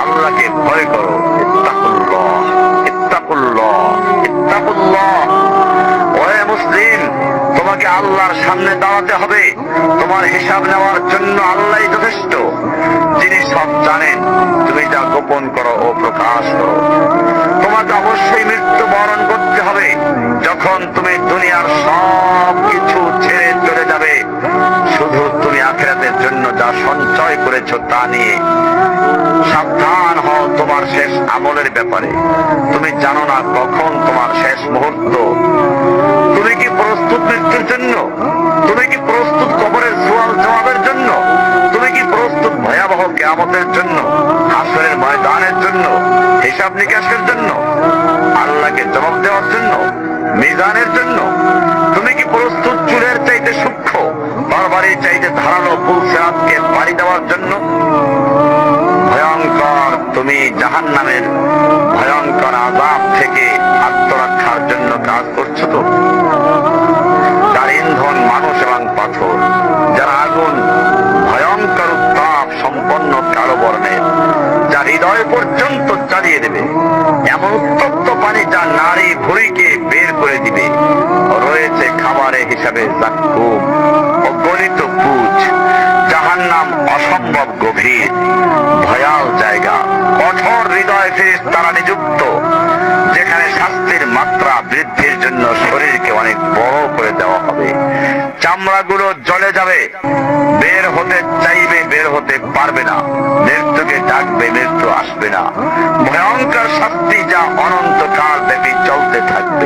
আল্লাহকে ভয় করো। ইত্তাকুল্লাহ, ইত্তাকুল্লাহ, ইত্তাকুল্লাহ। ওহে মুসলিম, তোমাকে আল্লাহর সামনে দাঁড়াতে হবে। তোমার হিসাব নেওয়ার জন্য আল্লাহই যথেষ্ট, যিনি সব জানেন। তুমি যা গোপন করো ও প্রকাশ করো। তোমাকে অবশ্যই মৃত্যু বরণ করতে হবে। যখন তুমি দুনিয়ার সব কিছু ছেড়ে চলে যাবে, শুধু তুমি আখিরাতের জন্য যা সঞ্চয় করেছো তা নিয়ে সাবধান হও তোমার শেষ আমলের ব্যাপারে। তুমি জানো না কখন তোমার শেষ মুহূর্ত। তুমি কি প্রস্তুত মৃত্যুর জন্য? তুমি কি প্রস্তুত কবরের সওয়াল জবাবের জন্য? তুমি কি প্রস্তুত ভয়াবহ কিয়ামতের জন্য, হাসরের ময়দানের জন্য, হিসাব নিকাশের জন্য, আল্লাহকে জবাব দেওয়ার জন্য, মিজানের জন্য? তুমি কি প্রস্তুত চুলের চাইতে সূক্ষ্ম, বারবারের চাইতে ধারালো পুলসিরাতকে পাড়ি দেওয়ার জন্য? ভয়ঙ্কর তুমি জাহান্নামের ভয়ঙ্কর আযাব থেকে আত্মরক্ষার জন্য কাজ করছো তো? তার ইন্ধন মানুষ এবং পাথর, যারা আগুন ভয়ঙ্কর উত্তাপ সম্পন্ন কালো বর্ণের, যা হৃদয় পর্যন্ত চালিয়ে দেবে। এমন উত্তপ্ত পানি যা নারী ভুঁড়িকে বের করে দিবে। রয়েছে খাবারে হিসাবে জাক্কুম, অগণিত পুঁজ। জাহান্নাম অসম্ভব গভীর, ভয়াল জায়গা। কঠোর হৃদয় ফেরেশতারা নিযুক্ত, যেখানে শাস্তির মাত্রা বৃদ্ধির জন্য শরীরকে অনেক বড় করে দেওয়া হবে। চামড়াগুলো জ্বলে যাবে, বের হতে চাইবে, বের হতে পারবে না। মৃত্যুকে ডাকবে, মৃত্যু আসবে না। ভয়ঙ্কর শাস্তি যা অনন্তকাল ব্যাপী চলতে থাকবে।